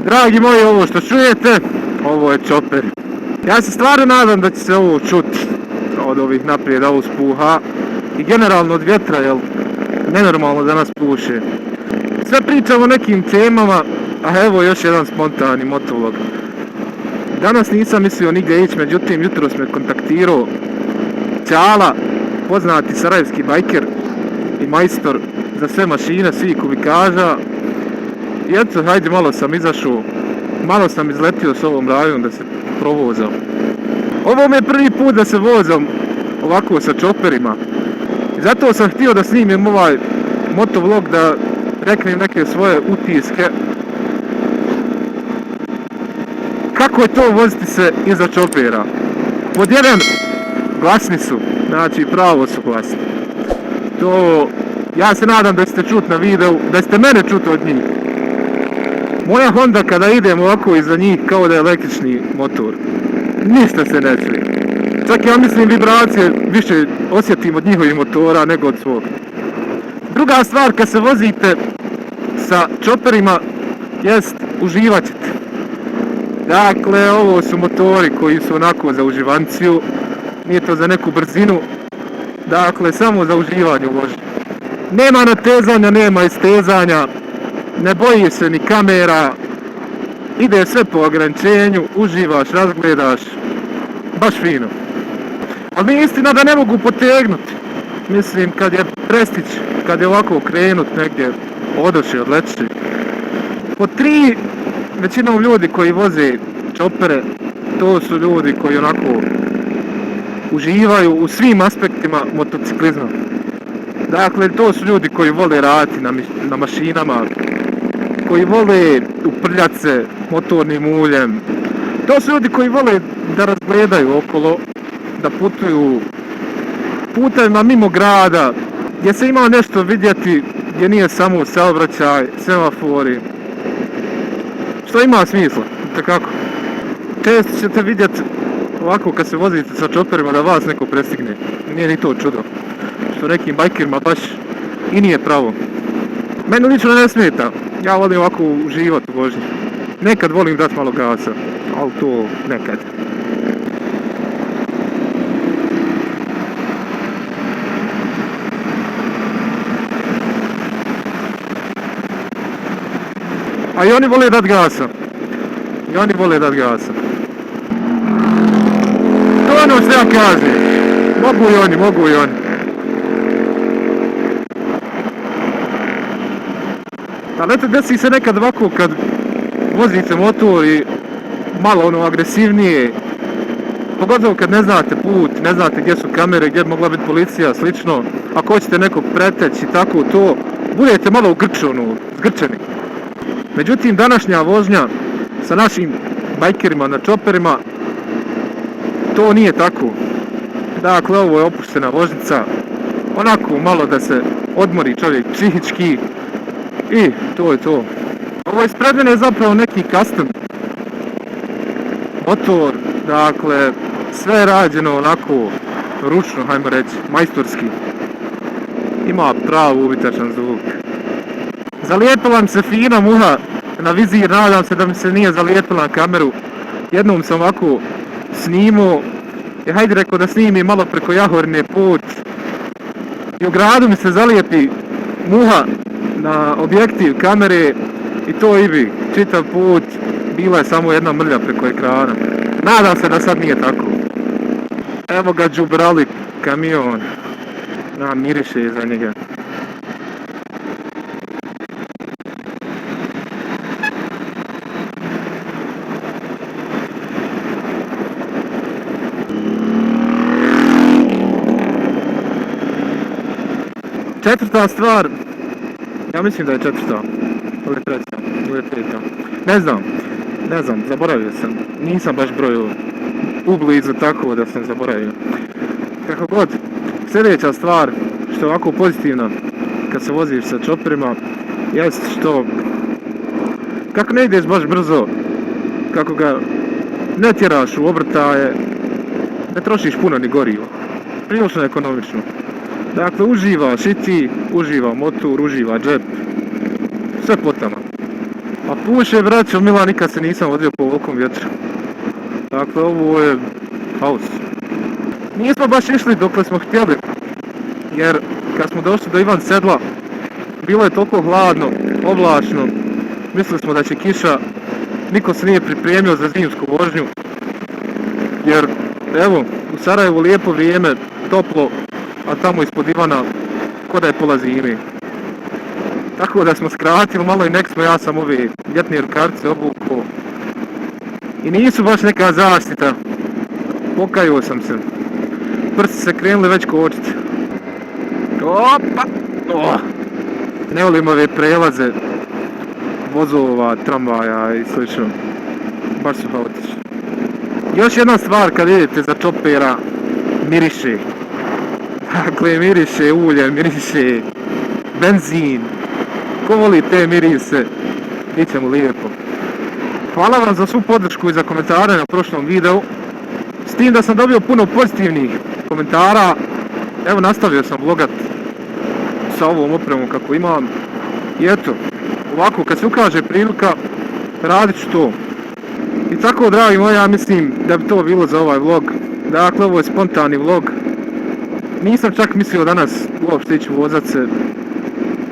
Dragi moji, ovo što čujete, ovo je čoper. Ja se stvarno nadam da će se ovo čuti od ovih naprijed auspuha i generalno od vjetra, jer nenormalno da nas puše. Sve pričamo o nekim temama, a evo još jedan spontani motovlog. Danas nisam mislio nigdje ići, međutim jutros me kontaktirao Ćala, poznati sarajevski bajker i majstor za sve mašine, svih kubikaža. I eto, hajde, malo sam izašao, malo sam izletio s ovom rajom da se provozam. Ovo mi je prvi put da se vozam ovako sa čoperima. I zato sam htio da snimim ovaj motovlog, da reknem neke svoje utiske. Kako je to voziti se iza čopera? Pod jedan, glasni su, znači pravo su glasni. To, ja se nadam da ste čut na videu, da ste mene čut od njih. Moja Honda kada idem ovako iza njih kao da je električni motor. Ništa se ne čuje. Čak ja mislim vibracije više osjetim od njihovih motora nego od svog. Druga stvar, kad se vozite sa čoperima, jest uživat ćete. Dakle, ovo su motori koji su onako za uživanciju, nije to za neku brzinu, dakle, samo za uživanje u vožnji. Nema natezanja, nema istezanja, ne boji se ni kamera, ide sve po ograničenju, uživaš, razgledaš, baš fino. Ali mi istina da ne mogu potegnuti, mislim kad je prestić, kad je ovako krenut negdje, odoši, odleći. Po tri, većinom ljudi koji voze čopere, to su ljudi koji onako uživaju u svim aspektima motociklizma. Dakle, to su ljudi koji vole raditi na mašinama, koji vole uprljati se motornim uljem. To su ljudi koji vole da razgledaju okolo, da putuju putevima mimo grada, gdje se ima nešto vidjeti, gdje nije samo saobraćaj, semafori. Što ima smisla, takako. Često ćete vidjeti ovako kad se vozite sa čoperima da vas neko prestigne. Nije ni to čudo. Što nekim bajkerima baš i nije pravo. Meni lično ne smeta. Ja volim ovako uživat u vožnji. Nekad volim dati malo gasa, ali to nekad. A i oni vole dati gasa. I oni vole dati gasa. To je ono što ja kažem. Mogu i oni, mogu i oni. Ali eto, desi se nekad ovako kad vozite motor i malo ono agresivnije. Pogotovo kad ne znate put, ne znate gdje su kamere, gdje bi mogla biti policija, slično. Ako hoćete nekog preteći i tako to, budete malo zgrčeni. Međutim, današnja vožnja sa našim bajkerima na čoperima, to nije tako. Dakle, ovo je opuštena vožnica, onako malo da se odmori čovjek psihički i to je to. Ovo ispred mene je zapravo neki custom motor, dakle, sve je rađeno onako ručno, hajmo reći, majstorski. Ima pravo ubitačan zvuk. Zalijepila mi se fina muha na vizir, nadam se da mi se nije zalijepila na kameru. Jednom sam ovako snimao i hajde rekao da snimim malo preko Jahorine put. I u gradu mi se zalijepi muha na objektiv kamere i to i bi čitav put bila je samo jedna mrlja preko ekrana. Nadam se da sad nije tako. Evo ga džubrali kamion. Miriše iza njega. Četvrta stvar, ja mislim da je četvrta, ili treta, ne znam, zaboravio sam, nisam baš brojio ublizu tako da sam zaboravio. Kako god, sljedeća stvar, što je ovako pozitivna kad se voziš sa čoperima, jest što, kako ne ideš baš brzo, kako ga ne tjeraš u obrtaje, ne trošiš puno ni gorivo, prilično ekonomično. Dakle, uživaš i ti, uživa motor, uživa džep, sve potama. A puše, braćo, Mila, nikad se nisam vodio po ovolikom vjetru. Dakle, ovo je haos. Nismo baš išli dokle smo htjeli, jer kad smo došli do Ivan Sedla, bilo je toliko hladno, oblačno, mislili smo da će kiša, niko se nije pripremio za zimsku vožnju, jer evo, u Sarajevu lijepo vrijeme, toplo, a tamo ispod Ivana ko da je pola zime. Tako da smo skratili malo i nek smo, ja sam ove ljetne rukavice obukao i nisu baš neka zaštita, pokajao sam se, prsti se krenuli već kočiti. Opa! Oh. Ne volim ove prelaze vozova, tramvaja i slično, baš su haotični. Još jedna stvar kad idete za čopera, miriše. Dakle, miriše ulje, miriše benzin. Ko voli te mirise, bit će mu lijepo. Hvala vam za svu podršku i za komentare na prošlom videu. S tim da sam dobio puno pozitivnih komentara. Evo, nastavio sam vlogat sa ovom opremom kako imam. I eto, ovako kad se ukaže prilika, radit ću to. I tako, dragi moji, ja mislim da bi to bilo za ovaj vlog. Dakle, ovo je spontani vlog. Nisam čak mislio danas uopšte ići vozat se.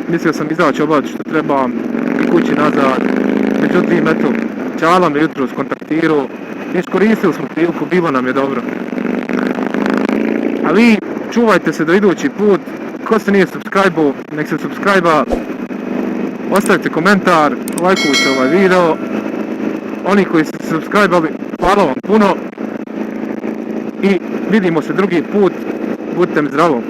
Mislio sam izaći obaviti što trebam i kući nazad. Međutim, eto, Čala me jutro skontaktirao. Iskoristili smo priliku, bilo nam je dobro. A vi čuvajte se do idući put. Ko se nije subscribe-o, nek se subscribe-a. Ostavite komentar, lajkujte ovaj video. Oni koji ste subscribe-ali, hvala vam puno. I vidimo se drugi put. Budite mi zdravo.